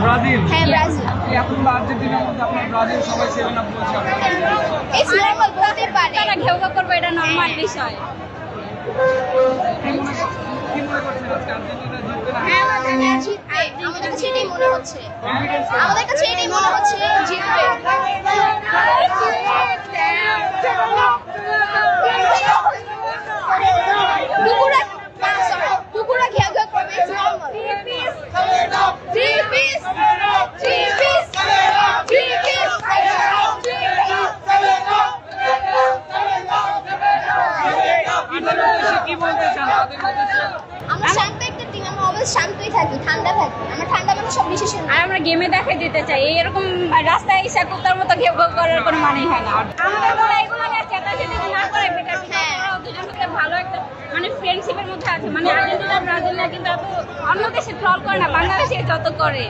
Brazil. হ্যাঁ, Brazil. এখন আর্জেন্টিনার মধ্যে আপনার ব্রাজিল সবাই 7 আপ বলছে। ইটস নরমাল, হতে পারে। তারা ঘেউ করবে, এটা নরমাল বিষয়। কি মনে করছেন আজকে আর্জেন্টিনা জিতবে না? হ্যাঁ, আর্জেন্টিনা জিতবে। আমাদের কাছে এটাই মনে হচ্ছে। আমাদের কাছে এটাই মনে হচ্ছে জিতবে। কুকুরা ঘেউ ঘেউ করবে, ইটস নরমাল। কি বলতে চান তাদের উদ্দেশ্যে? আমরা শান্ত একটা টিম, আমরা অলওয়েজ শান্তই থাকি, ঠান্ডা থাকি। আমরা ঠান্ডা মানে সব ডিসিশন আর আমরা গেমে দেখাই দিতে চাই, এরকম রাস্তায় এসে কুত্তার মতো ঘেউ ঘেউ করার কোনো মানেই হয় না। আমাদের বলে এগুলো নিয়ে চেতাচেতি না করে বেটার। হ্যাঁ, ওরা দুজন সাথে ভালো একটা মানে ফ্রেন্ডশিপের মধ্যে আছে। মানে আর্জেন্টিনা ব্রাজিল না কিন্তু এত অন্য দেশে ট্রল করে না, বাংলাদেশে যত করে।